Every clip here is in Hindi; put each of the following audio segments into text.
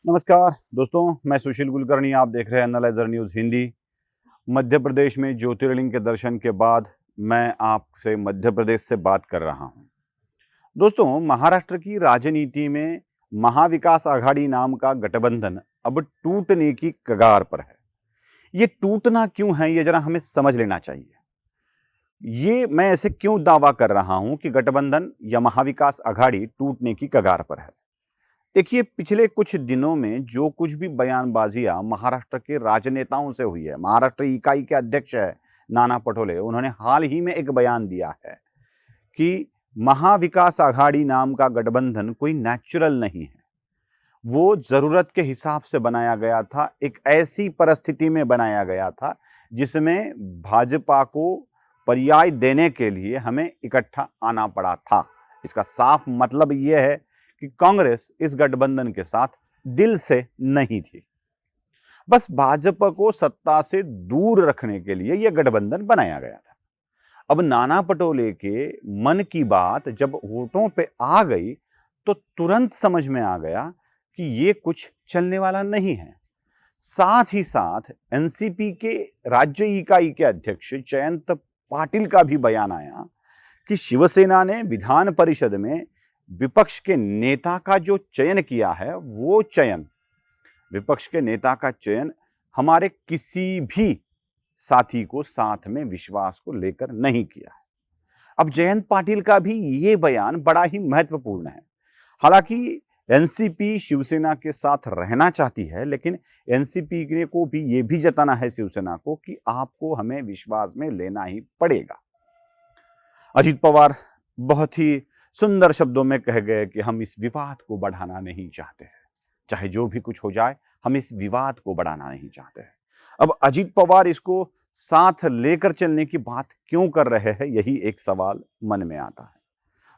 नमस्कार दोस्तों, मैं सुशील कुलकर्णी। आप देख रहे हैं एनालाइजर न्यूज़ हिंदी। मध्य प्रदेश में ज्योतिर्लिंग के दर्शन के बाद मैं आपसे मध्य प्रदेश से बात कर रहा हूं। दोस्तों, महाराष्ट्र की राजनीति में महाविकास आघाड़ी नाम का गठबंधन अब टूटने की कगार पर है। ये टूटना क्यों है, ये जरा हमें समझ लेना चाहिए। ये मैं ऐसे क्यों दावा कर रहा हूं कि गठबंधन या महाविकास आघाड़ी टूटने की कगार पर है। देखिए, पिछले कुछ दिनों में जो कुछ भी बयानबाजियां महाराष्ट्र के राजनेताओं से हुई है, महाराष्ट्र इकाई के अध्यक्ष है नाना पटोले, उन्होंने हाल ही में एक बयान दिया है कि महाविकास आघाड़ी नाम का गठबंधन कोई नेचुरल नहीं है। वो जरूरत के हिसाब से बनाया गया था, एक ऐसी परिस्थिति में बनाया गया था जिसमें भाजपा को पर्याय देने के लिए हमें इकट्ठा आना पड़ा था। इसका साफ मतलब यह है कि कांग्रेस इस गठबंधन के साथ दिल से नहीं थी। बस भाजपा को सत्ता से दूर रखने के लिए यह गठबंधन बनाया गया था। अब नाना पटोले के मन की बात जब वोटों पे आ गई तो तुरंत समझ में आ गया कि ये कुछ चलने वाला नहीं है। साथ ही साथ एनसीपी के राज्य इकाई के अध्यक्ष जयंत पाटिल का भी बयान आया कि शिवसेना ने विधान परिषद में विपक्ष के नेता का जो चयन किया है, वो चयन, विपक्ष के नेता का चयन हमारे किसी भी साथी को साथ में विश्वास को लेकर नहीं किया है। अब जयंत पाटिल का भी ये बयान बड़ा ही महत्वपूर्ण है। हालांकि एनसीपी शिवसेना के साथ रहना चाहती है, लेकिन एनसीपी को भी ये भी जताना है शिवसेना को कि आपको हमें विश्वास में लेना ही पड़ेगा। अजित पवार बहुत ही सुंदर शब्दों में कह गए कि हम इस विवाद को बढ़ाना नहीं चाहते हैं, चाहे जो भी कुछ हो जाए, हम इस विवाद को बढ़ाना नहीं चाहते हैं। अब अजित पवार इसको साथ लेकर चलने की बात क्यों कर रहे हैं, यही एक सवाल मन में आता है।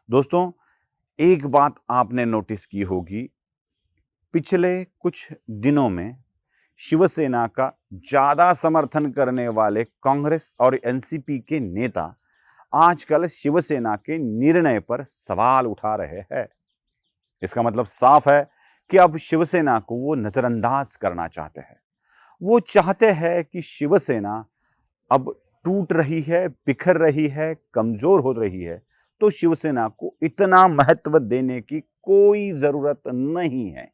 दोस्तों, एक बात आपने नोटिस की होगी, पिछले कुछ दिनों में शिवसेना का ज्यादा समर्थन करने वाले कांग्रेस और एनसीपी के नेता आजकल शिवसेना के निर्णय पर सवाल उठा रहे हैं। इसका मतलब साफ है कि अब शिवसेना को वो नजरअंदाज करना चाहते हैं। वो चाहते हैं कि शिवसेना अब टूट रही है, बिखर रही है, कमजोर हो रही है, तो शिवसेना को इतना महत्व देने की कोई जरूरत नहीं है।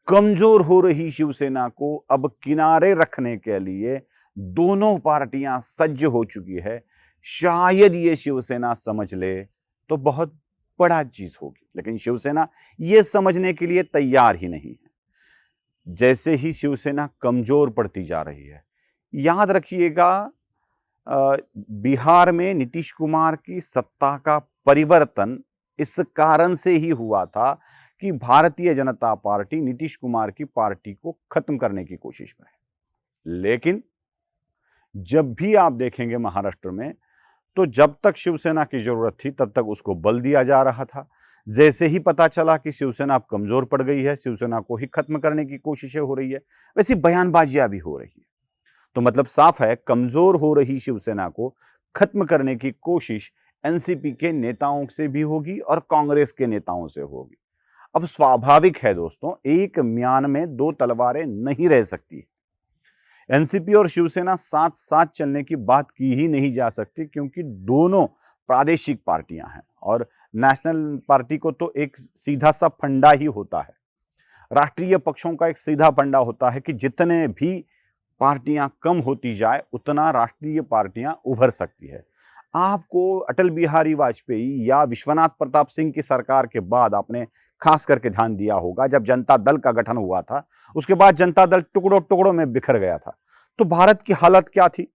कमजोर हो रही शिवसेना को अब किनारे रखने के लिए दोनों पार्टियां सज्ज हो चुकी है। शायद ये शिवसेना समझ ले तो बहुत बड़ा चीज होगी, लेकिन शिवसेना ये समझने के लिए तैयार ही नहीं है। जैसे ही शिवसेना कमजोर पड़ती जा रही है, याद रखिएगा, बिहार में नीतीश कुमार की सत्ता का परिवर्तन इस कारण से ही हुआ था कि भारतीय जनता पार्टी नीतीश कुमार की पार्टी को खत्म करने की कोशिश में है। लेकिन जब भी आप देखेंगे महाराष्ट्र में, तो जब तक शिवसेना की जरूरत थी तब तक उसको बल दिया जा रहा था। जैसे ही पता चला कि शिवसेना अब कमजोर पड़ गई है, शिवसेना को ही खत्म करने की कोशिशें हो रही है, वैसी बयानबाजियां भी हो रही है। तो मतलब साफ है, कमजोर हो रही शिवसेना को खत्म करने की कोशिश एनसीपी के नेताओं से भी होगी और कांग्रेस के नेताओं से होगी। अब स्वाभाविक है दोस्तों, एक म्यान में दो तलवारें नहीं रह सकती। एनसीपी और शिवसेना साथ साथ चलने की बात की ही नहीं जा सकती, क्योंकि दोनों प्रादेशिक पार्टियां हैं और नेशनल पार्टी को तो एक सीधा सा फंडा ही होता है। राष्ट्रीय पक्षों का एक सीधा फंडा होता है कि जितने भी पार्टियां कम होती जाए उतना राष्ट्रीय पार्टियां उभर सकती है। आपको अटल बिहारी वाजपेयी या विश्वनाथ प्रताप सिंह की सरकार के बाद आपने खास करके ध्यान दिया होगा, जब जनता दल का गठन हुआ था, उसके बाद जनता दल टुकड़ों टुकड़ों में बिखर गया था। तो भारत की हालत क्या थी?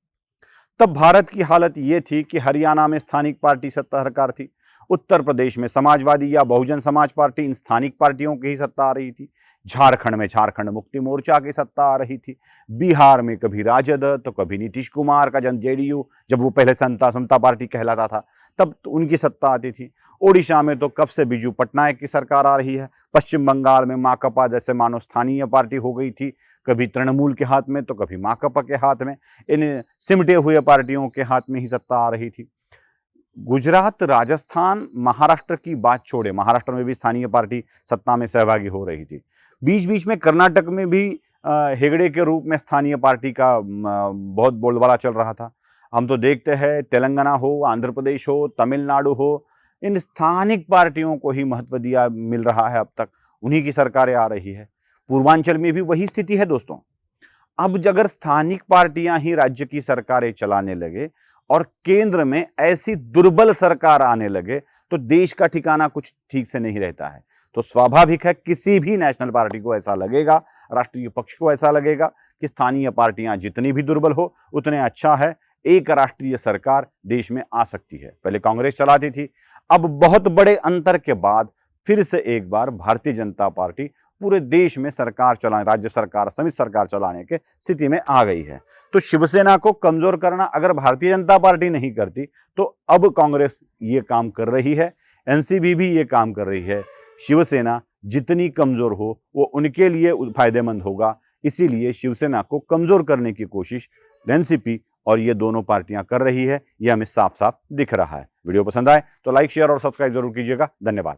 तब भारत की हालत यह थी कि हरियाणा में स्थानिक पार्टी सत्ता सरकार थी, उत्तर प्रदेश में समाजवादी या बहुजन समाज पार्टी, इन स्थानिक पार्टियों की ही सत्ता आ रही थी, झारखंड में झारखंड मुक्ति मोर्चा की सत्ता आ रही थी, बिहार में कभी राजद तो कभी नीतीश कुमार का जन जेडीयू, जब वो पहले समता पार्टी कहलाता था, तब तो उनकी सत्ता आती थी। ओडिशा में तो कब से बिजू पटनायक की सरकार आ रही है। पश्चिम बंगाल में माकपा जैसे मानो स्थानीय पार्टी हो गई थी, कभी तृणमूल के हाथ में तो कभी माकपा के हाथ में, इन सिमटे हुए पार्टियों के हाथ में ही सत्ता आ रही थी। गुजरात, राजस्थान, महाराष्ट्र की बात छोड़े, महाराष्ट्र में भी स्थानीय पार्टी सत्ता में सहभागी हो रही थी। बीच बीच में कर्नाटक में भी हेगड़े के रूप में स्थानीय पार्टी का बहुत बोलबाला चल रहा था। हम तो देखते हैं तेलंगाना हो, आंध्र प्रदेश हो, तमिलनाडु हो, इन स्थानिक पार्टियों को ही महत्व दिया मिल रहा है। अब तक उन्हीं की सरकारें आ रही है। पूर्वांचल में भी वही स्थिति है दोस्तों। अब अगर स्थानिक पार्टियां ही राज्य की सरकारें चलाने लगे और केंद्र में ऐसी दुर्बल सरकार आने लगे तो देश का ठिकाना कुछ ठीक से नहीं रहता है। तो स्वाभाविक है किसी भी नेशनल पार्टी को ऐसा लगेगा, राष्ट्रीय पक्ष को ऐसा लगेगा कि स्थानीय पार्टियां जितनी भी दुर्बल हो उतने अच्छा है, एक राष्ट्रीय सरकार देश में आ सकती है। पहले कांग्रेस चलाती थी, अब बहुत बड़े अंतर के बाद फिर से एक बार भारतीय जनता पार्टी पूरे देश में सरकार चलाने, राज्य सरकार समित सरकार चलाने के स्थिति में आ गई है। तो शिवसेना को कमजोर करना अगर भारतीय जनता पार्टी नहीं करती तो अब कांग्रेस ये काम कर रही है, एनसीपी भी ये काम कर रही है। शिवसेना जितनी कमजोर हो वो उनके लिए फायदेमंद होगा, इसीलिए शिवसेना को कमजोर करने की कोशिश एनसीपी और ये दोनों पार्टियां कर रही है, ये हमें साफ साफ दिख रहा है। वीडियो पसंद आए तो लाइक, शेयर और सब्सक्राइब जरूर कीजिएगा। धन्यवाद।